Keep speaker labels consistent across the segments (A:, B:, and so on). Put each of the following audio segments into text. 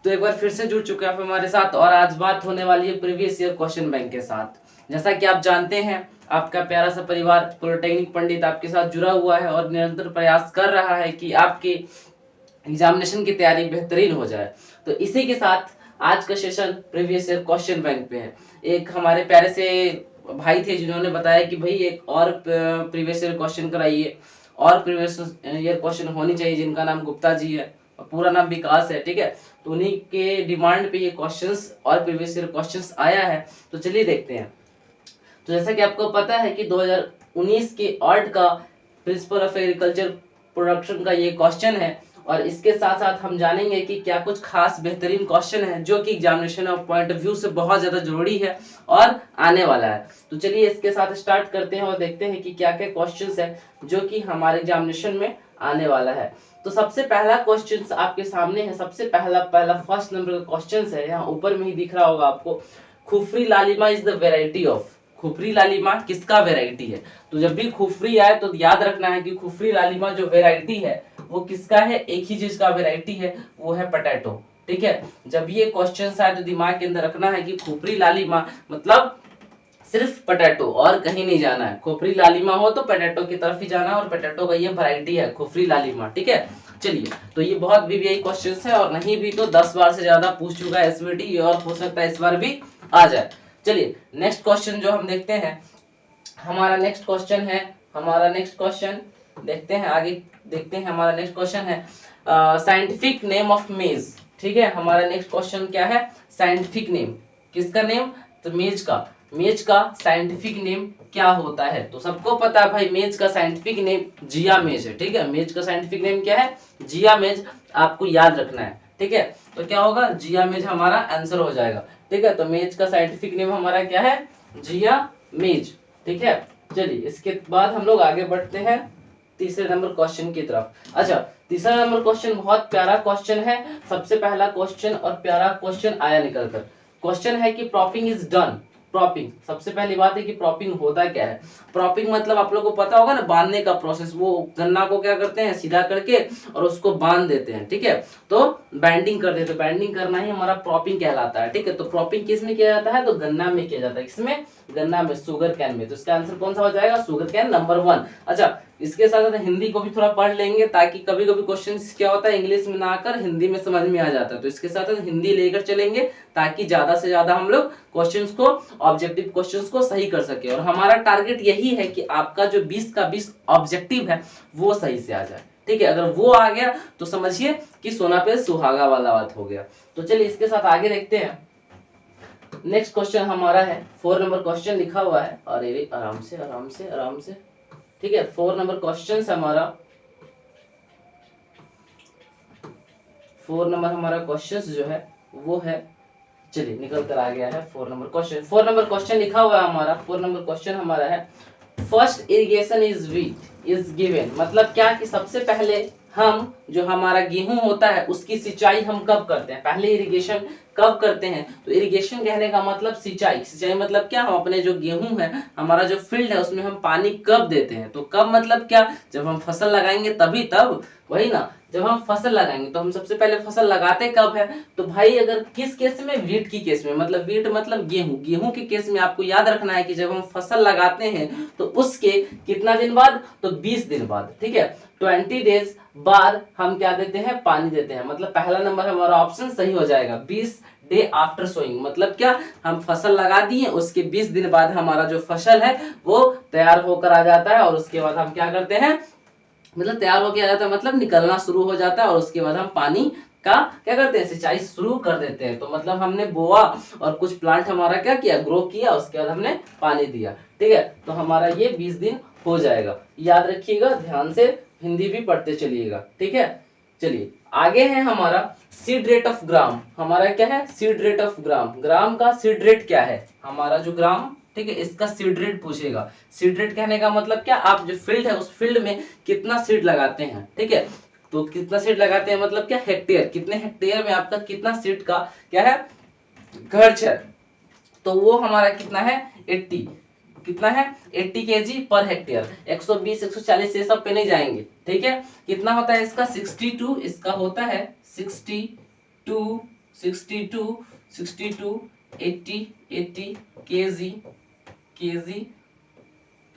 A: तो एक बार फिर से जुड़ चुके हैं आप हमारे साथ और आज बात होने वाली है प्रीवियस ईयर क्वेश्चन बैंक के साथ। जैसा कि आप जानते हैं आपका प्यारा सा परिवार पॉलिटेक्निक पंडित आपके साथ जुड़ा हुआ है और निरंतर प्रयास कर रहा है कि आपके एग्जामिनेशन की तैयारी बेहतरीन हो जाए। तो इसी के साथ आज का session previous year question bank पे है। एक हमारे प्यारे से भाई थे जिन्होंने बताया कि भाई एक और प्रीवियस ईयर क्वेश्चन कराइए और प्रीवियस ईयर क्वेश्चन होनी चाहिए, जिनका नाम गुप्ता जी है और पूरा नाम विकास है, ठीक है। तो उन्हीं के डिमांड पे ये क्वेश्चंस और प्रीवियस ईयर क्वेश्चंस आया है। तो चलिए देखते हैं। तो जैसा कि आपको पता है कि 2019 के ऑर्ड का प्रिंसिपल ऑफ एग्रीकल्चर प्रोडक्शन का ये क्वेश्चन है और इसके साथ साथ हम जानेंगे कि क्या कुछ खास बेहतरीन क्वेश्चन है जो कि examination of point of view से बहुत ज्यादा जरूरी है और आने वाला है। तो चलिए इसके साथ स्टार्ट करते हैं और देखते हैं कि क्या क्या क्वेश्चंस है जो कि हमारे एग्जामिनेशन में आने वाला है। तो सबसे पहला क्वेश्चन आपके सामने है। सबसे पहला फर्स्ट नंबर का क्वेश्चन है, यहाँ ऊपर में ही दिख रहा होगा आपको। खुफरी लालिमा is the variety of. Kufri लालिमा किसका वेराइटी है? तो जब भी खुफरी आए तो याद रखना है कि खुफरी लालिमा जो वेराइटी है वो किसका है? एक ही चीज का वेराइटी है, वो है पोटैटो, ठीक है। जब ये क्वेश्चन आए तो दिमाग के अंदर रखना है कि खुफरी लालिमा मतलब सिर्फ पोटैटो और कहीं नहीं जाना है। खुफरी लालिमा हो तो पोटैटो की तरफ ही जाना है और पोटैटो का ये वैरायटी है खुफरी लालिमा, ठीक है। चलिए, तो ये बहुत वीवीआई क्वेश्चन है और नहीं भी तो 10 बार से ज्यादा पूछ चुका है एसवीटी और हो सकता है इस बार भी आ जाए। चलिए नेक्स्ट क्वेश्चन जो हम देखते हैं, हमारा नेक्स्ट क्वेश्चन देखते हैं, आगे देखते हैं। हमारा नेक्स्ट क्वेश्चन है साइंटिफिक नेम ऑफ मेज, ठीक है। हमारा नेक्स्ट क्वेश्चन क्या है? Scientific name. किसका नेम? तो मेज का। मेज का साइंटिफिक नेम क्या होता है? तो सबको पता है भाई मेज का साइंटिफिक नेम जिया मेज है, ठीक है। मेज का साइंटिफिक नेम क्या है? जिया मेज। आपको याद रखना है, ठीक है। तो क्या होगा? जिया मेज हमारा आंसर हो जाएगा, ठीक है। तो मेज का साइंटिफिक नेम हमारा क्या है? जिया मेज, ठीक है। चलिए इसके बाद हम लोग आगे बढ़ते हैं तीसरे नंबर क्वेश्चन की तरफ। अच्छा, तीसरा नंबर क्वेश्चन बहुत प्यारा क्वेश्चन है। सबसे पहला क्वेश्चन और प्यारा क्वेश्चन आया निकल कर। क्वेश्चन है कि प्रॉपिंग इज डन। प्रॉपिंग, सबसे पहली बात है कि प्रॉपिंग होता क्या है? प्रॉपिंग मतलब आप लोगों को पता होगा ना, बांधने का प्रोसेस। वो गन्ना को क्या करते हैं? सीधा करके और उसको बांध देते हैं, ठीक है। तो बैंडिंग कर देते हैं। बैंडिंग करना ही हमारा प्रॉपिंग कहलाता है, ठीक है। तो प्रॉपिंग किस में किया जाता है? तो गन्ना में किया जाता है। किसमें? गन्ना में, शुगर कैन में। तो इसका आंसर कौन सा हो जाएगा? Sugar cane number 1। अच्छा, इसके साथ साथ हिंदी को भी थोड़ा पढ़ लेंगे ताकि कभी कभी क्वेश्चन क्या होता है इंग्लिश में ना आकर हिंदी में समझ में आ जाता है। तो इसके साथ साथ हिंदी लेकर चलेंगे ताकि ज्यादा से ज्यादा हम लोग क्वेश्चंस को, ऑब्जेक्टिव क्वेश्चंस को सही कर सके। और हमारा टारगेट यही है कि आपका जो 20 का 20 ऑब्जेक्टिव है वो सही से आ जाए, ठीक है। अगर वो आ गया तो समझिए कि सोना पे सुहागा वाला बात हो गया। तो चलिए इसके साथ आगे देखते हैं। नेक्स्ट क्वेश्चन हमारा है 4 नंबर क्वेश्चन लिखा हुआ है। अरे आराम से आराम से आराम से, ठीक है। 4 नंबर क्वेश्चन हमारा 4 नंबर हमारा क्वेश्चन जो है वो है, चलिए निकल कर आ गया है 4 नंबर क्वेश्चन। 4 नंबर क्वेश्चन लिखा हुआ है हमारा। 4 नंबर क्वेश्चन हमारा है फर्स्ट इरिगेशन इज गिवन। मतलब क्या कि सबसे पहले हम जो हमारा गेहूं होता है उसकी सिंचाई हम कब करते हैं? पहले इरिगेशन कब करते हैं? तो इरिगेशन कहने का मतलब सिंचाई। सिंचाई मतलब क्या? हम अपने जो गेहूं है, हमारा जो फील्ड है उसमें हम पानी कब देते हैं? तो कब मतलब क्या? जब हम फसल लगाएंगे तभी, तब वही ना, जब हम फसल लगाएंगे। तो हम सबसे पहले फसल लगाते कब है? तो भाई अगर किस केस में? वीट की केस में। मतलब वीट मतलब गेहूं। गेहूं के केस में आपको याद रखना है कि जब हम फसल लगाते हैं तो उसके कितना दिन बाद? तो 20 दिन बाद, ठीक है। 20 डेज बाद हम क्या देते हैं? पानी देते हैं। मतलब पहला नंबर हमारा ऑप्शन सही हो जाएगा। 20 डे आफ्टर सोइंग मतलब क्या? हम फसल लगा दिए, उसके 20 दिन बाद हमारा जो फसल है वो तैयार होकर आ जाता है और उसके बाद हम क्या करते हैं? मतलब तैयार होकर आ जाता है मतलब निकलना शुरू हो जाता है और उसके बाद हम पानी का क्या करते हैं? सिंचाई शुरू कर देते हैं। तो मतलब हमने बोआ और कुछ प्लांट हमारा क्या किया? ग्रो किया, उसके बाद हमने पानी दिया, ठीक है। तो हमारा ये 20 दिन हो जाएगा। याद रखिएगा, ध्यान से हिंदी भी पढ़ते चलिएगा, ठीक है। चलिए आगे है हमारा सीड रेट ऑफ ग्राम। हमारा क्या है? Seed rate of gram. ग्राम का सीड रेट क्या है? हमारा जो ग्राम, ठीक है, इसका सीड रेट पूछेगा। सीड रेट कहने का मतलब क्या? आप जो फील्ड है उस फील्ड में कितना सीड लगाते हैं, ठीक है। तो कितना सीड लगाते हैं मतलब क्या? हेक्टेयर। कितने हेक्टेयर में आपका कितना सीड का क्या है? खर्च है। तो वो हमारा कितना है? 80। कितना है? 80 केजी पर हेक्टेयर। 120 140 ये सब पे नहीं जाएंगे, ठीक है। कितना होता है इसका? 62। इसका होता है 62 62 80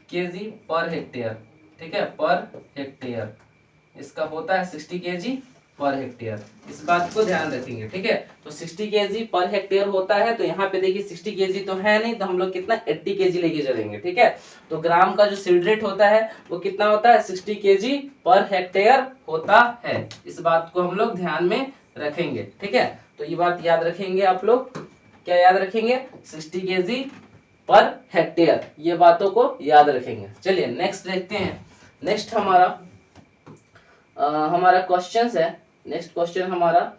A: केजी पर हेक्टेयर, ठीक है, पर हेक्टेयर इसका होता है 60 केजी पर हेक्टेयर। इस बात को ध्यान रखेंगे, ठीक है। तो 60 केजी पर हेक्टेयर होता है, तो यहाँ पे देखिए 60 केजी तो है नहीं, तो हम लोग कितना 80 केजी लेके चलेंगे, ठीक है। तो ग्राम का जो सीड रेट होता है वो कितना होता है, 60 केजी पर हेक्टेयर होता है। इस बात को हम लोग ध्यान में रखेंगे, ठीक है। तो ये बात याद रखेंगे आप लोग, क्या याद रखेंगे, 60 केजी पर हेक्टेयर, ये बातों को याद रखेंगे। चलिए नेक्स्ट देखते हैं। नेक्स्ट हमारा क्वेश्चन है, नेक्स्ट क्वेश्चन हमारा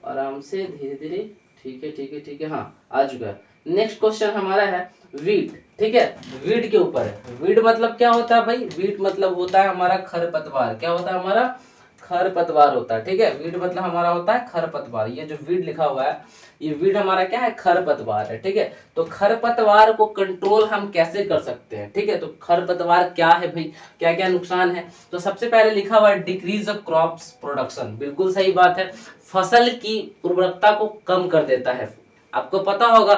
A: आराम से धीरे धीरे, ठीक है, हाँ आ चुका है। नेक्स्ट क्वेश्चन हमारा है वीट, ठीक है, वीट के ऊपर है। वीट मतलब क्या होता है भाई, वीट मतलब होता है हमारा खरपतवार। क्या होता है हमारा, खरपतवार होता है, ठीक है। वीट मतलब हमारा होता है खरपतवार। ये जो वीट लिखा हुआ है, ये वीट हमारा क्या है, खरपतवार है, ठीक है। तो खरपतवार को कंट्रोल हम कैसे कर सकते हैं, ठीक है। तो खरपतवार क्या है भाई, क्या क्या नुकसान है। तो सबसे पहले लिखा हुआ है डिक्रीज ऑफ क्रॉप्स प्रोडक्शन, बिल्कुल सही बात है। फसल की उर्वरकता को कम कर देता है। आपको पता होगा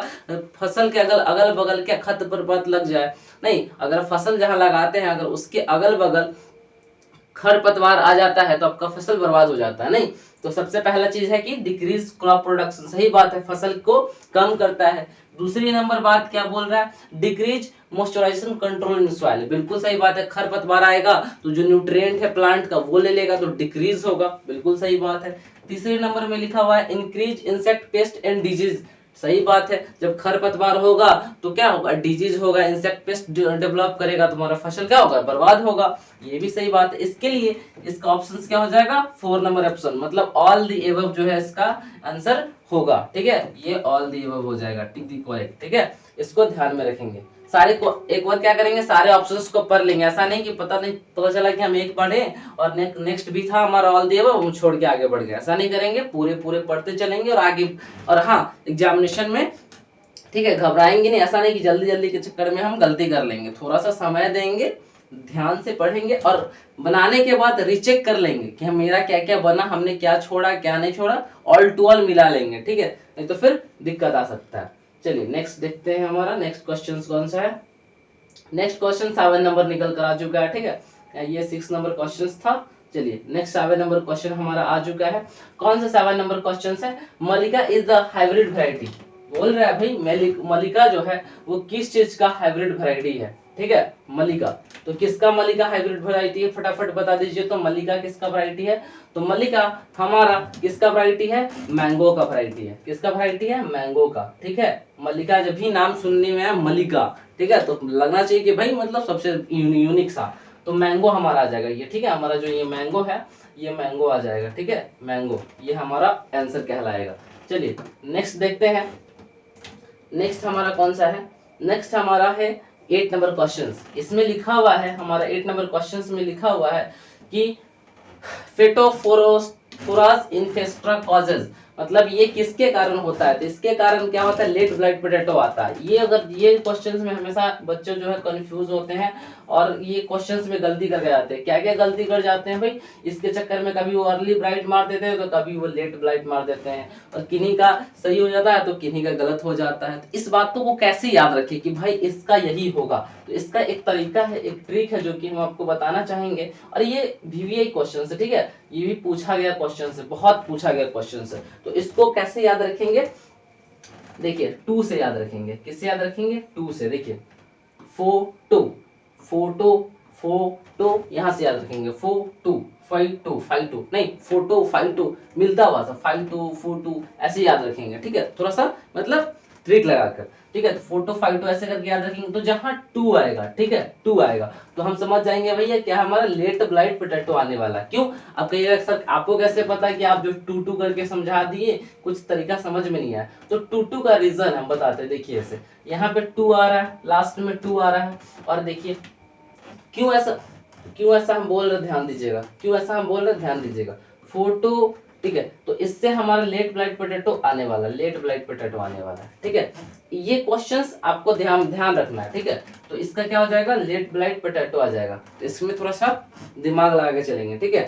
A: फसल के अगल बगल क्या खरपतवार लग जाए, नहीं, अगर फसल जहां लगाते हैं अगर उसके अगल बगल खरपतवार आ जाता है तो आपका फसल बर्बाद हो जाता है, नहीं। तो सबसे पहला चीज है कि डिक्रीज क्रॉप प्रोडक्शन, सही बात है, फसल को कम करता है। दूसरी नंबर बात क्या बोल रहा है, decrease moisturisation control in soil, बिल्कुल सही बात है। खरपतवार आएगा तो जो न्यूट्रिएंट है प्लांट का वो ले लेगा, तो डिक्रीज होगा, बिल्कुल सही बात है। तीसरे नंबर में लिखा हुआ है increase insect pest and disease, सही बात है। जब खरपतवार होगा तो क्या होगा, डिजीज होगा, इंसेक्ट पेस्ट डेवलप करेगा, तुम्हारा फसल क्या होगा, बर्बाद होगा, ये भी सही बात है। इसके लिए इसका ऑप्शन क्या हो जाएगा, 4 नंबर ऑप्शन, मतलब ऑल द एबव जो है इसका आंसर होगा, ठीक है। ये ऑल द एबव हो जाएगा, टिक दी करेक्ट, ठीक है। इसको ध्यान में रखेंगे। सारे को एक बार क्या करेंगे, सारे ऑप्शंस को पढ़ लेंगे। ऐसा नहीं कि पता चला कि हम एक पढ़े और नेक्स्ट भी था हमारा ऑल द एबव, हम छोड़ के आगे बढ़ गए, ऐसा नहीं करेंगे। पूरे पढ़ते चलेंगे और आगे, और हाँ एग्जामिनेशन में, ठीक है, घबराएंगे नहीं। ऐसा नहीं कि जल्दी जल्दी के चक्कर में हम गलती कर लेंगे, थोड़ा सा समय देंगे, ध्यान से पढ़ेंगे और बनाने के बाद रीचेक कर लेंगे कि हम मेरा क्या क्या बना, हमने क्या छोड़ा क्या नहीं छोड़ा, ऑल टू ऑल मिला लेंगे, ठीक है, नहीं तो फिर दिक्कत आ सकता है। चलिए नेक्स्ट देखते हैं, हमारा नेक्स्ट क्वेश्चन कौन सा है। नेक्स्ट क्वेश्चन 7 नंबर निकल कर आ चुका है, ठीक है, ये 6 नंबर क्वेश्चन था। चलिए नेक्स्ट 7 नंबर क्वेश्चन हमारा आ चुका है। कौन सा 7 नंबर क्वेश्चन है, मलिका इज द हाइब्रिड वैरायटी, बोल रहा है भाई मलिका जो है वो किस चीज का हाइब्रिड वैरायटी है, ठीक है, मलिका। तो किसका मलिका हाइब्रिड वैरायटी है, फटाफट बता दीजिए। तो मलिका किसका वैरायटी है, तो मलिका हमारा किसका वैरायटी है, मैंगो का वैरायटी है। किसका वैरायटी है, मैंगो का, ठीक है। मलिका जब भी नाम सुनने में है मलिका, ठीक है, तो लगना चाहिए कि भाई मतलब सबसे यूनिक सा, तो मैंगो हमारा आ जाएगा ये, ठीक है। हमारा जो ये मैंगो है, ये मैंगो आ जाएगा, ठीक है, मैंगो ये हमारा आंसर कहलाएगा। चलिए नेक्स्ट देखते हैं। नेक्स्ट हमारा कौन सा है, नेक्स्ट हमारा है 8 नंबर क्वेश्चन। इसमें लिखा हुआ है, हमारा 8 नंबर क्वेश्चन में लिखा हुआ है कि फेटोफोरास इन्फेस्ट्रा कॉजेज, मतलब ये किसके कारण होता है, तो इसके कारण क्या होता है, लेट ब्लाइट पोटैटो आता है। ये अगर ये क्वेश्चंस में हमेशा बच्चे जो है कंफ्यूज होते हैं और ये क्वेश्चंस में गलती करके जाते हैं। क्या क्या गलती कर जाते हैं भाई, इसके चक्कर में कभी वो अर्ली ब्लाइट मार देते हैं तो कभी वो लेट ब्लाइट मार देते हैं, और किन्हीं का सही हो जाता है तो किन्हीं का गलत हो जाता है। तो इस बातों को कैसे याद रखें कि भाई इसका यही होगा, तो इसका एक तरीका है, एक ट्रिक है जो कि हम आपको बताना चाहेंगे। और ये VVI क्वेश्चन है, ठीक है, ये भी पूछा गया क्वेश्चन है, बहुत पूछा गया क्वेश्चन है। तो इसको कैसे याद रखेंगे, देखिए 2 से याद रखेंगे। किससे याद रखेंगे, 2 से। देखिए फोटो यहां से याद रखेंगे, फाइटो नहीं, फोटो फाइटो मिलता हुआ था, फाइटो फोटो ऐसे याद रखेंगे, ठीक है, थोड़ा सा मतलब ट्रिक लगाकर, ठीक है। तो फोटो फाइटो ऐसे करके याद रखेंगे। तो जहां 2 आएगा, ठीक है, 2 आएगा तो हम समझ जाएंगे भैया क्या हमारा लेट ब्लाइट पोटैटो आने वाला। क्यों, आप कहिएगा सर आपको कैसे पता कि आप जो 2 करके समझा दिए, कुछ तरीका समझ में नहीं आया। तो 2 का रीजन हम बताते हैं। देखिए ऐसे यहाँ पे 2 आ रहा है, लास्ट में 2 आ रहा है, और देखिए क्यों ऐसा हम बोल रहे, ध्यान दीजिएगा, क्यों ऐसा हम बोल रहे ध्यान दीजिएगा। फोटो, ठीक है, तो इससे हमारा लेट ब्लाइट पोटैटो आने वाला, लेट ब्लाइट पोटैटो आने वाला है, ठीक है। ये क्वेश्चंस आपको ध्यान रखना है, ठीक है। तो इसका क्या हो जाएगा, लेट ब्लाइट पोटैटो आ जाएगा। तो इसमें थोड़ा सा दिमाग लगा के चलेंगे, ठीक है।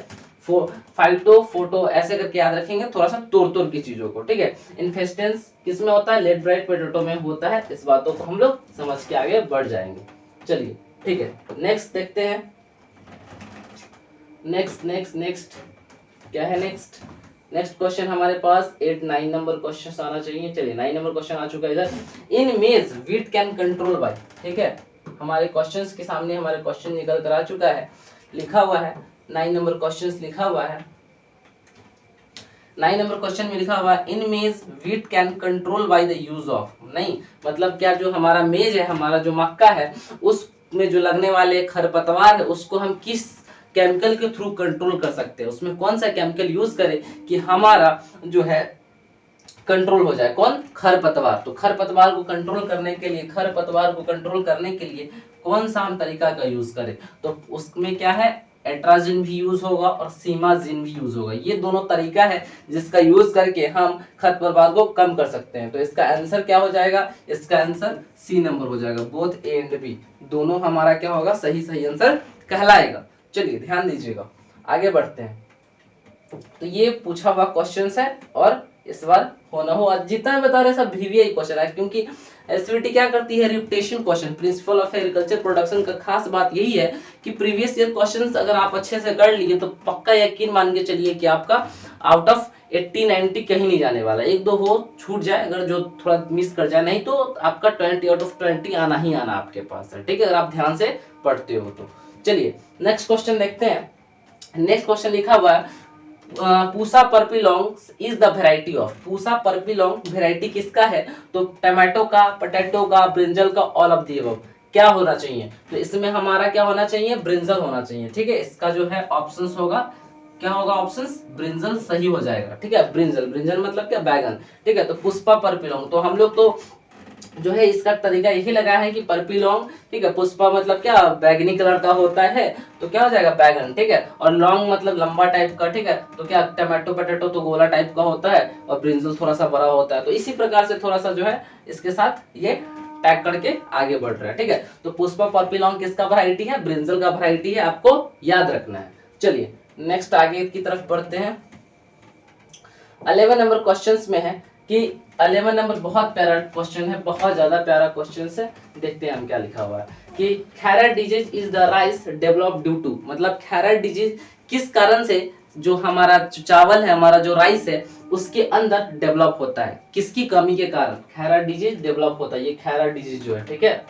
A: फाइटो फोटो ऐसे करके याद रखेंगे, थोड़ा सा तोड़ की चीजों को, ठीक है। इन्फेस्टेंस किस में होता है, लेट ब्राइट पोटैटो में होता है। इस बातों को हम लोग समझ के आगे बढ़ जाएंगे। चलिए ठीक है, नेक्स्ट देखते हैं। नेक्स्ट क्या है, नेक्स्ट क्वेश्चन हमारे पास 8-9 नंबर क्वेश्चन आना चाहिए। चलिए 9 नंबर क्वेश्चन आ चुका है इधर। इन maize weed can control bye, ठीक है, हमारे क्वेश्चंस के सामने हमारे क्वेश्चन निकल कर आ चुका है, लिखा हुआ है 9 नंबर क्वेश्चंस लिखा हुआ है। 9 नंबर क्वेश्चन में लिखा हुआ है in maize weed can control by the use of, नहीं मतलब क्या, जो हमारा मेज है, हमारा जो मक्का है, उसमें जो लगने वाले खरपतवार है उसको हम किस केमिकल के थ्रू कंट्रोल कर सकते हैं, उसमें कौन सा केमिकल यूज करें कि हमारा जो है कंट्रोल हो जाए, कौन, खरपतवार। तो खरपतवार को कंट्रोल करने के लिए, खरपतवार को कंट्रोल करने के लिए कौन सा हम तरीका का यूज करें, तो उसमें क्या है, एट्राजिन भी यूज होगा और सीमाजिन भी यूज होगा। ये दोनों तरीका है जिसका यूज करके हम खरपतवार को कम कर सकते हैं। तो इसका आंसर क्या हो जाएगा, इसका आंसर सी नंबर हो जाएगा। बोथ ए एंड बी दोनों हमारा क्या होगा, सही आंसर कहलाएगा। चलिए ध्यान दीजिएगा, आगे बढ़ते हैं। तो ये पूछा हुआ क्वेश्चन है और इस बार होना हो, जितना बता रहे सब वीवीआई क्वेश्चन है, क्योंकि एसवीटी क्या करती है, repetition question, principle of agriculture production का खास बात यही है कि प्रीवियस ईयर क्वेश्चंस अगर आप अच्छे से कर लिए तो पक्का यकीन मान के चलिए कि आपका आउट ऑफ 80-90 कहीं नहीं जाने वाला। 1-2 हो छूट जाए, अगर जो थोड़ा मिस कर जाए, नहीं तो आपका 20 आउट ऑफ 20 आना ही आना आपके पास है, ठीक है, अगर आप ध्यान से पढ़ते हो तो। चलिए नेक्स्ट क्वेश्चन देखते हैं। नेक्स्ट क्वेश्चन लिखा हुआ है Pusa purple longs is the variety of, Pusa purple long variety किसका है, तो टमाटो का, पोटैटो का, ब्रिंजल का, ऑल ऑफ द अबव क्या होना चाहिए, तो इसमें हमारा क्या होना चाहिए, ब्रिंजल होना चाहिए, ठीक है। इसका जो है ऑप्शंस होगा, क्या होगा ऑप्शंस, ब्रिंजल सही हो जाएगा, ठीक है। ब्रिंजल मतलब क्या, बैगन, ठीक है। तो पुष्पा पर्पिलोंग, तो हम लोग तो जो है इसका तरीका यही लगा है कि पर्पिलोंग, ठीक है, पुष्पा मतलब क्या, बैगनी कलर का होता है, तो क्या हो जाएगा, बैगन, ठीक है। और लॉन्ग मतलब लंबा टाइप का, ठीक है, तो क्या, टमाटो पोटैटो तो गोला टाइप का होता है और ब्रिंजल थोड़ा सा बड़ा होता है। तो इसी प्रकार से थोड़ा सा जो है इसके साथ ये टैग करके आगे बढ़ रहा है, ठीक है। तो पुष्पा पर्पिलोंग किसका वैरायटी है, ब्रिंजल का वैरायटी है, आपको याद रखना है। चलिए नेक्स्ट आगे की तरफ बढ़ते हैं। 11 नंबर क्वेश्चंस में है कि 11 नंबर बहुत प्यारा क्वेश्चन है, बहुत ज्यादा प्यारा क्वेश्चन है। देखते हैं हम क्या लिखा हुआ है कि Khaira disease is the rice develop due to, मतलब खैरा डिजीज किस कारण से जो हमारा चावल है, हमारा जो राइस है, उसके अंदर डेवलप होता है, किसकी कमी के कारण खैरा डिजीज डेवलप होता है, ये खैरा डिजीज जो है, ठीक है।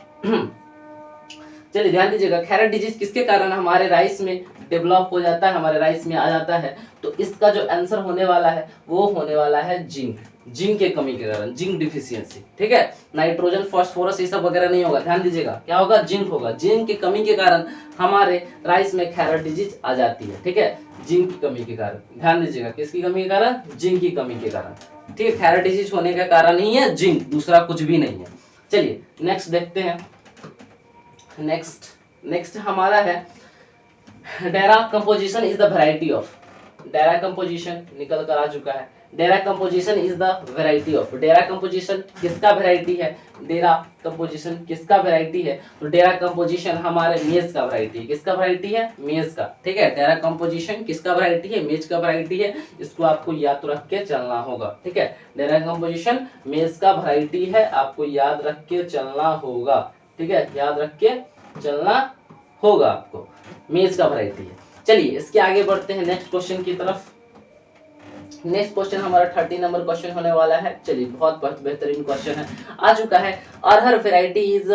A: चलिए ध्यान दीजिएगा, खैरा डिजीज किसके कारण हमारे राइस में डेवलप हो जाता है, हमारे राइस में आ जाता है, तो इसका जो आंसर होने वाला है वो होने वाला है जिंक, जिंक के कमी के कारण, जिंक डिफिशियंसी, ठीक है। नाइट्रोजन, फास्फोरस ये सब वगैरह नहीं होगा, ध्यान दीजिएगा, क्या होगा, जिंक होगा। जिंक की कमी के कारण हमारे राइस में खैरा डिजीज आ जाती है, ठीक है, जिंक की कमी के कारण। ध्यान दीजिएगा, किसकी कमी के कारण, जिंक की कमी के कारण, ठीक है। खैरा डिजीज होने का कारण ही है जिंक, दूसरा कुछ भी नहीं है। चलिए नेक्स्ट देखते हैं। नेक्स्ट हमारा है डेरा composition is the variety of, डेरा कंपोजिशन निकल कर आ चुका है। डेरा composition is the variety of, डेरा कंपोजिशन किसका वैरायटी है, डेरा कंपोजिशन किसका वैरायटी है, तो डेरा कंपोजिशन हमारे मेज का वैरायटी है, किसका वैरायटी है, मेज का, ठीक है। डेरा कंपोजिशन किसका वैरायटी है, मेज का वैरायटी है, इसको आपको याद रख के चलना होगा, ठीक है। डेरा कंपोजिशन मेज का वैरायटी है, आपको याद रख के चलना होगा, ठीक है, याद रख के चलना होगा आपको, मेज का वैरायटी है। चलिए इसके आगे बढ़ते हैं नेक्स्ट क्वेश्चन की तरफ। नेक्स्ट क्वेश्चन हमारा 30 नंबर क्वेश्चन होने वाला है। चलिए बहुत बेहतरीन क्वेश्चन है, आ चुका है। अरहर वैरायटी इज,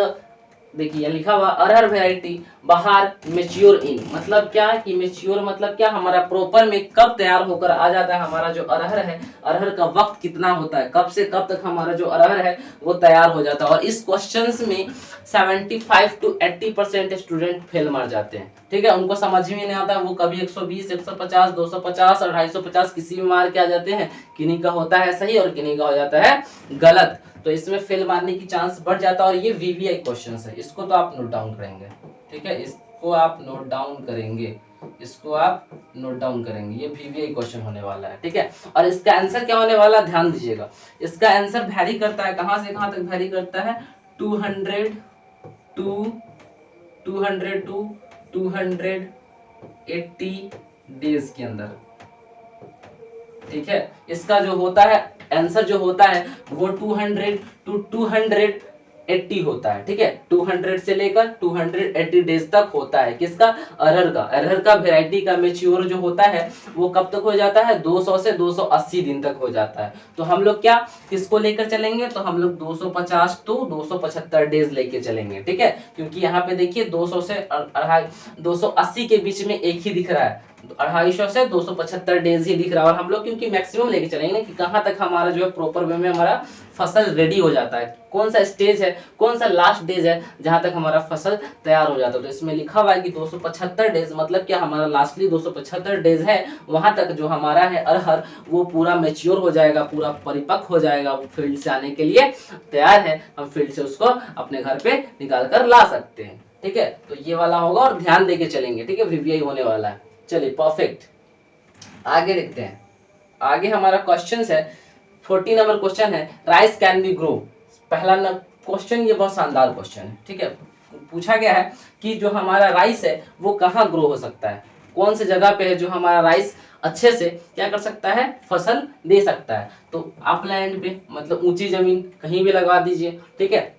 A: देखिए लिखा हुआ अरहर वैरायटी बाहर मेच्योर इन, मतलब क्या कि मेच्योर मतलब क्या, हमारा प्रॉपर में कब तैयार होकर आ जाता है, हमारा जो अरहर है, अरहर का वक्त कितना होता है, कब से कब तक हमारा जो अरहर है वो तैयार हो जाता है। और इस क्वेश्चंस में 75 to 80% स्टूडेंट फेल मार जाते हैं, ठीक है, उनको समझ में नहीं आता, वो कभी 120, 150, 250 और 250 किसी भी मार के आ जाते हैं, किन्हीं का होता है सही और किन्हीं का हो जाता है गलत, तो इसमें फेल मारने की चांस बढ़ जाता है। और ये वीवीआई क्वेश्चन है, इसको तो आप नोट डाउन करेंगे, ठीक है, इसको आप नोट डाउन करेंगे, इसको आप नोट डाउन करेंगे, ये वीवीआई क्वेश्चन होने वाला है, ठीक है। और इसका आंसर क्या होने वाला, ध्यान दीजिएगा, इसका आंसर वैरी करता है, कहां से कहां तक वैरी करता है, 200 to 280 डेज के अंदर। ठीक है, इसका जो होता है आंसर जो होता है वो 200 टू 280 होता है। ठीक है, 200 से लेकर 280 डेज तक होता है। किसका? अरहर का। अरहर का वैरायटी का मैच्योर जो होता है वो कब तक हो जाता है? 200 से 280 दिन तक हो जाता है। तो हम लोग क्या किसको लेकर चलेंगे? तो हम लोग 250 टू 275 डेज लेके चलेंगे। ठीक है, क्योंकि यहाँ पे देखिए 200 से 280 के बीच में एक ही दिख रहा है, 250 से 275 डेज ही दिख रहा है। और हम लोग क्योंकि मैक्सिमम लेके चलेंगे कि कहाँ तक हमारा जो है प्रॉपर वे में हमारा फसल रेडी हो जाता है, कौन सा स्टेज है, कौन सा लास्ट डेज है जहां तक हमारा फसल तैयार हो जाता है। तो इसमें लिखा हुआ है कि 275 डेज, मतलब क्या हमारा लास्टली 275 डेज है, वहां तक जो हमारा है अरहर वो पूरा मैच्योर हो जाएगा, पूरा परिपक्व हो जाएगा, वो फील्ड से आने के लिए तैयार है। हम फील्ड से उसको अपने घर पे निकाल कर ला सकते हैं। ठीक है, तो ये वाला होगा और ध्यान देके चलेंगे। ठीक है, वीवीआई होने वाला है। चलिए परफेक्ट, आगे देखते हैं। आगे हमारा क्वेश्चन है 14 नंबर क्वेश्चन है, राइस कैन बी ग्रो। पहला क्वेश्चन ये बहुत शानदार क्वेश्चन है। ठीक है, पूछा गया है कि जो हमारा राइस है वो कहाँ ग्रो हो सकता है, कौन सी जगह पे है जो हमारा राइस अच्छे से क्या कर सकता है, फसल दे सकता है। तो अपलैंड पे मतलब ऊंची जमीन कहीं भी लगा दीजिए। ठीक है,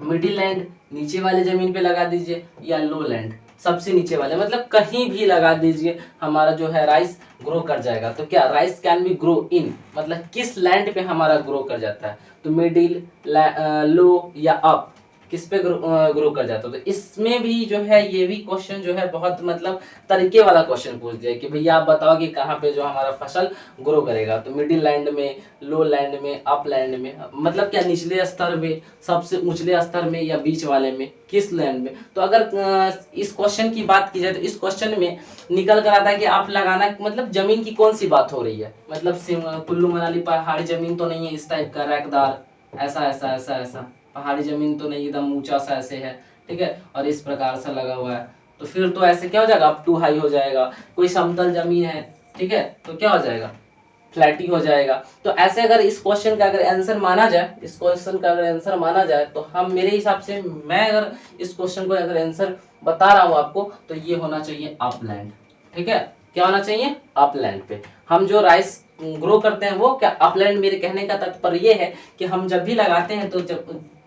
A: मिडिल लैंड नीचे वाले जमीन पे लगा दीजिए, या लो लैंड सबसे नीचे वाले, मतलब कहीं भी लगा दीजिए, हमारा जो है राइस ग्रो कर जाएगा। तो क्या rice can be grow in, मतलब किस लैंड पे हमारा ग्रो कर जाता है? तो मिडिल, लो या अप, किस पे ग्रो कर जाता है? तो इसमें भी जो है ये भी क्वेश्चन जो है बहुत मतलब तरीके वाला क्वेश्चन पूछ दिया कि भैया आप बताओ कि कहाँ पे जो हमारा फसल ग्रो करेगा। तो मिडिल लैंड में, लो लैंड में, अप लैंड में, मतलब क्या निचले स्तर में, सबसे ऊंचले स्तर में, या बीच वाले में, किस लैंड में? तो अगर इस क्वेश्चन की बात की जाए तो इस क्वेश्चन में निकल कर आता है कि आप लगाना मतलब जमीन की कौन सी बात हो रही है, मतलब कुल्लू मनाली पहाड़ी जमीन तो नहीं है इस टाइप का रैकदार, ऐसा ऐसा ऐसा ऐसा पहाड़ी जमीन तो नहीं एकदम ऊंचा सा ऐसे है। ठीक है, और इस प्रकार से लगा हुआ है, तो फिर तो ऐसे क्या हो जाएगा, अप टू हाई हो जाएगा। कोई समतल जमीन है, ठीक है, तो क्या हो जाएगा, फ्लैटी हो जाएगा। तो ऐसे अगर इस क्वेश्चन का अगर आंसर माना जाए, इस क्वेश्चन का अगर आंसर माना जाए तो हम मेरे हिसाब से मैं अगर इस क्वेश्चन को अगर आंसर बता रहा हूं आपको तो ये होना चाहिए अपलैंड। ठीक है, क्या होना चाहिए, अपलैंड पे हम जो राइस ग्रो करते हैं वो क्या अपलैंड। मेरे कहने का तात्पर्य ये है कि हम जब भी लगाते हैं तो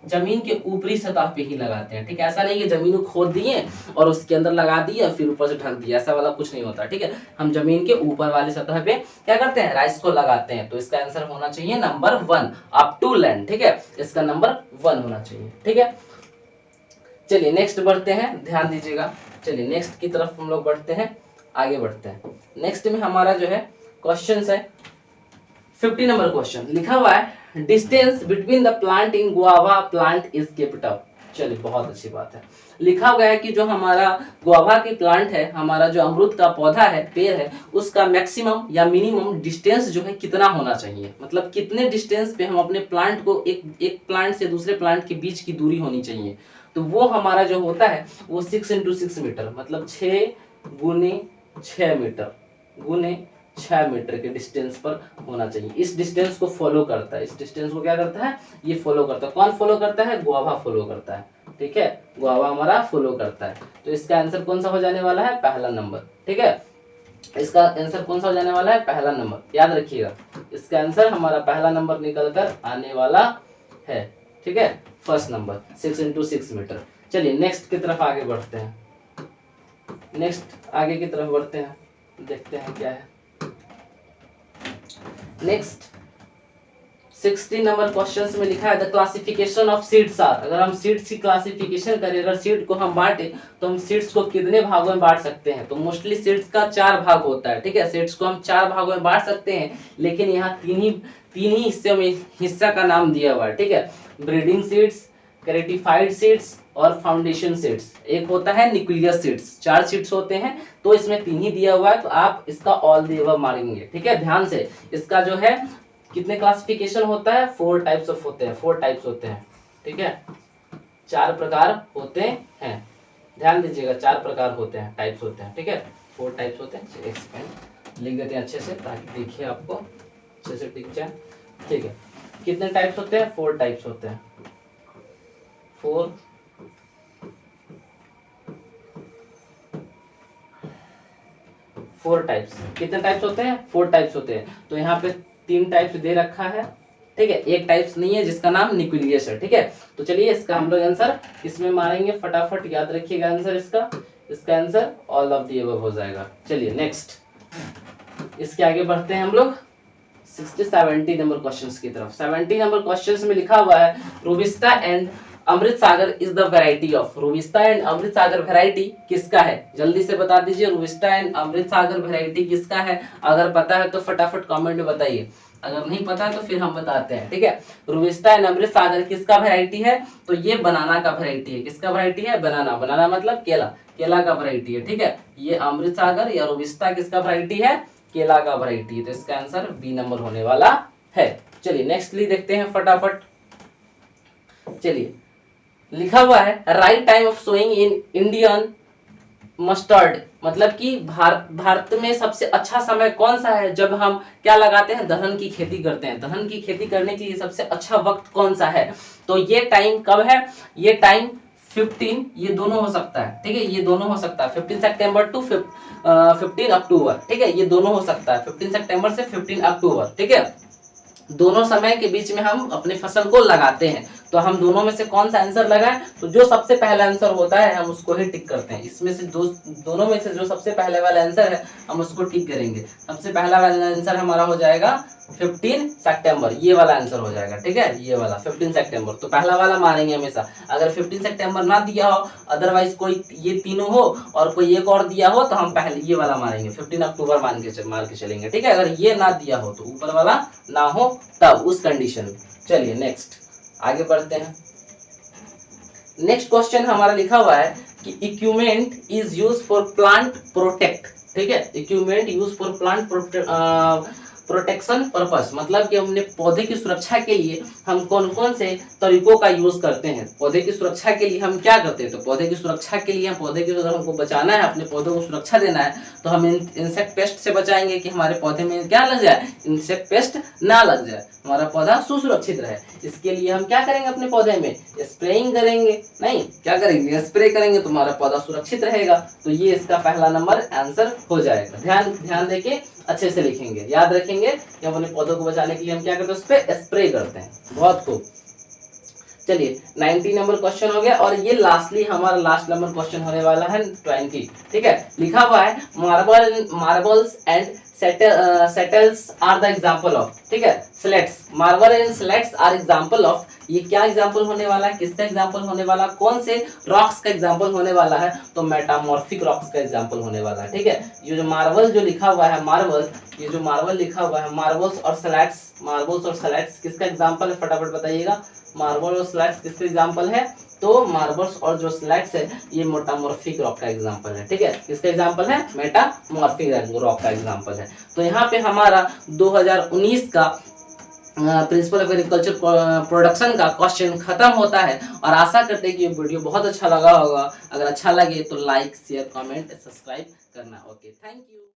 A: जमीन के ऊपरी सतह पे ही लगाते हैं। ठीक है, ऐसा नहीं कि जमीन को खोद दिए और उसके अंदर लगा दिए फिर ऊपर से ढक दिया, ऐसा वाला कुछ नहीं होता। ठीक है, हम जमीन के ऊपर वाली सतह पे क्या करते हैं, राइस को लगाते हैं। तो इसका आंसर होना चाहिए नंबर 1, अप टू लैंड। ठीक है, इसका नंबर 1 होना चाहिए। ठीक है, चलिए नेक्स्ट बढ़ते हैं, ध्यान दीजिएगा। चलिए नेक्स्ट की तरफ हम लोग बढ़ते हैं, आगे बढ़ते हैं। नेक्स्ट में हमारा जो है क्वेश्चन है 50 नंबर क्वेश्चन, लिखा हुआ है distance between the plant in guava plant is kept up. चलिए बहुत अच्छी बात है, लिखा हुआ है कि जो हमारा गुआवा की प्लांट है, हमारा जो अमरूद का पौधा है, पेड़ है, उसका मैक्सिमम या मिनिमम डिस्टेंस जो है कितना होना चाहिए, मतलब कितने डिस्टेंस पे हम अपने प्लांट को एक प्लांट से दूसरे प्लांट के बीच की दूरी होनी चाहिए। तो वो हमारा जो होता है वो 6 × 6 मीटर, मतलब 6 × 6 मीटर गुने 6 मीटर के डिस्टेंस पर होना चाहिए। इस डिस्टेंस को फॉलो करता है, इस डिस्टेंस को क्या करता है, ये फॉलो करता है। कौन फॉलो करता है, गुआवा फॉलो करता है। ठीक है, गुआवा हमारा फॉलो करता है। तो इसका आंसर कौन सा हो जाने वाला है, पहला नंबर। ठीक है, इसका आंसर कौन सा हो जाने वाला है, पहला नंबर। याद रखिएगा, इसका आंसर हमारा पहला नंबर निकल कर आने वाला है। ठीक है, फर्स्ट नंबर 6 × 6 मीटर। चलिए नेक्स्ट की तरफ आगे बढ़ते हैं, नेक्स्ट आगे की तरफ बढ़ते हैं, देखते हैं क्या है। नेक्स्ट 16 नंबर क्वेश्चंस में लिखा है the classification of seeds are. अगर हम सीड्स की क्लासिफिकेशन करें, अगर सीड को हम बांटे तो हम सीड्स को कितने भागों में बांट सकते हैं? तो मोस्टली सीड्स का 4 भाग होता है। ठीक है, सीड्स को हम 4 भागों में बांट सकते हैं, लेकिन यहाँ तीन ही हिस्से में हिस्सा का नाम दिया हुआ है। ठीक है, ब्रीडिंग सीड्स, क्रेटिफाइड सीड्स और फाउंडेशन सीड्स। एक होता है न्यूक्लियस सीड्स, 4 सीड्स होते हैं, तो इसमें 3 ही दिया हुआ है, तो आप इसका ऑल द अबव मारेंगे। ठीक है, ध्यान से, इसका जो है कितने क्लासिफिकेशन होता है, 4 टाइप्स ऑफ होते हैं, 4 टाइप्स होते हैं। ठीक है, 4 प्रकार होते हैं, ध्यान दीजिएगा, 4 प्रकार होते हैं, टाइप्स होते हैं। ठीक है, 4 टाइप्स होते हैं। एक्सपेंड लिख देते हैं अच्छे से ताकि देखिए आपको अच्छे से दिख जाए। ठीक है, कितने टाइप्स होते हैं, 4 टाइप्स होते हैं। 4 4 टाइप्स। कितने टाइप्स होते हैं? 4 टाइप्स होते हैं। तो यहाँ पे 3 टाइप्स दे रखा है, ठीक है, एक टाइप्स नहीं है जिसका नाम न्यूक्लियस है, ठीक है। तो चलिए इसका हम लोग आंसर इसमें मारेंगे फटाफट, याद रखिएगा आंसर इसका answer all of the above हो जाएगा। चलिए नेक्स्ट, इसके आगे बढ़ते हैं हम लोग 70 नंबर क्वेश्चंस की तरफ। 70 नंबर क्वेश्चंस में लिखा हुआ है robusta and Amrit Sagar is the variety of. Robusta and Amrit Sagar variety किसका है? जल्दी से बता दीजिए, रोबिस्टा एंड अमृत सागर वैरायटी किसका है? अगर पता है तो फटाफट कमेंट में बताइए, अगर नहीं पता तो फिर हम बताते हैं, ठीक है। रोबिस्टा एंड अमृत सागर किसका वैरायटी है? तो ये बनाना का वैरायटी है। किसका वैरायटी है? बनाना। बनाना मतलब केला, केला का वैरायटी है, ठीक है। ये अमृत सागर या रोबिस्टा किसका वैरायटी है? केला का वैरायटी है। तो इसका आंसर बी नंबर होने वाला है। चलिए नेक्स्टली देखते हैं फटाफट। चलिए लिखा हुआ है right time of sowing in Indian mustard, मतलब कि भारत में सबसे अच्छा समय कौन सा है जब हम क्या लगाते हैं? दलहन की खेती करते हैं। दलहन की खेती करने के लिए सबसे अच्छा वक्त कौन सा है? तो ये टाइम कब है? ये टाइम 15, ये दोनों हो सकता है, ठीक है, ये दोनों हो सकता है 15 सितंबर टू 15 अक्टूबर, ठीक है, ये दोनों हो सकता है 15 सितंबर से 15 अक्टूबर, ठीक है। दोनों समय के बीच में हम अपने फसल को लगाते हैं। तो हम दोनों में से कौन सा आंसर लगाएं? तो जो सबसे पहला आंसर होता है हम उसको ही टिक करते हैं। इसमें से दोनों में से जो सबसे पहले वाला आंसर है हम उसको टिक करेंगे। सबसे पहला वाला आंसर हमारा हो जाएगा 15 सितंबर, ये वाला आंसर हो जाएगा, ठीक है, ये वाला 15 सितंबर। तो पहला वाला मानेंगे हमेशा। अगर 15 सितंबर ना दिया हो, अदरवाइज कोई ये तीनों हो और कोई एक और दिया हो, तो हम पहले ये वाला मानेंगे, 15 अक्टूबर मार के चलेंगे, ठीक है। अगर ये ना दिया हो तो ऊपर वाला ना हो तब, उस कंडीशन में। चलिए नेक्स्ट आगे बढ़ते हैं। नेक्स्ट क्वेश्चन हमारा लिखा हुआ है कि equipment is use for plant protect, ठीक है, equipment use for plant protection purpose, मतलब कि हमने पौधे की सुरक्षा के लिए हम कौन कौन से तरीकों का यूज करते हैं। पौधे की सुरक्षा के लिए हम क्या करते हैं? तो पौधे की सुरक्षा के लिए हम पौधे की, अगर हमको बचाना है, अपने पौधों को सुरक्षा देना है, तो हम इंसेक्ट पेस्ट से बचाएंगे कि हमारे पौधे में क्या लग जाए? इंसेक्ट पेस्ट ना लग जाए, हमारा पौधा सुसुरक्षित रहे। इसके लिए हम क्या करेंगे? अपने पौधे में स्प्रेइंग करेंगे, नहीं क्या करेंगे? स्प्रे करेंगे तो हमारा पौधा सुरक्षित रहेगा। तो ये इसका पहला नंबर आंसर हो जाएगा। ध्यान देके अच्छे से लिखेंगे, याद रखेंगे कि हम अपने पौधों को बचाने के लिए हम क्या करते हैं? उस पे स्प्रे करते हैं। बहुत खूब। चलिए 90 नंबर क्वेश्चन हो गया और ये लास्टली हमारा लास्ट नंबर क्वेश्चन होने वाला है 20, ठीक है। लिखा हुआ है marbles and settles are the example of, ठीक है, slates, marble and slates are example of. ये क्या एग्जांपल होने वाला है? किसका एग्जांपल होने वाला? कौन से रॉक्स का एग्जांपल होने वाला है? तो मेटामॉर्फिक रॉक्स का एग्जांपल होने वाला है, ठीक है। ये जो मार्बल जो लिखा हुआ है, मार्बल, ये जो मार्बल लिखा हुआ है, मार्बल्स और स्लैट्स किसका एग्जांपल है? फटाफट बताइएगा। मार्बल और स्लैट्स किसका एग्जांपल है? तो मार्बल्स और जो स्लैट्स है ये मेटामॉर्फिक रॉक का एग्जांपल है, ठीक है। किसका एग्जांपल है? मेटामॉर्फिक रॉक का एग्जांपल है। तो यहाँ पे हमारा 2019 का प्रिंसिपल ऑफ एग्रीकल्चर प्रोडक्शन का क्वेश्चन खत्म होता है और आशा करते हैं कि ये वीडियो बहुत अच्छा लगा होगा। अगर अच्छा लगे तो लाइक, शेयर, कमेंट, सब्सक्राइब करना। Okay, thank you.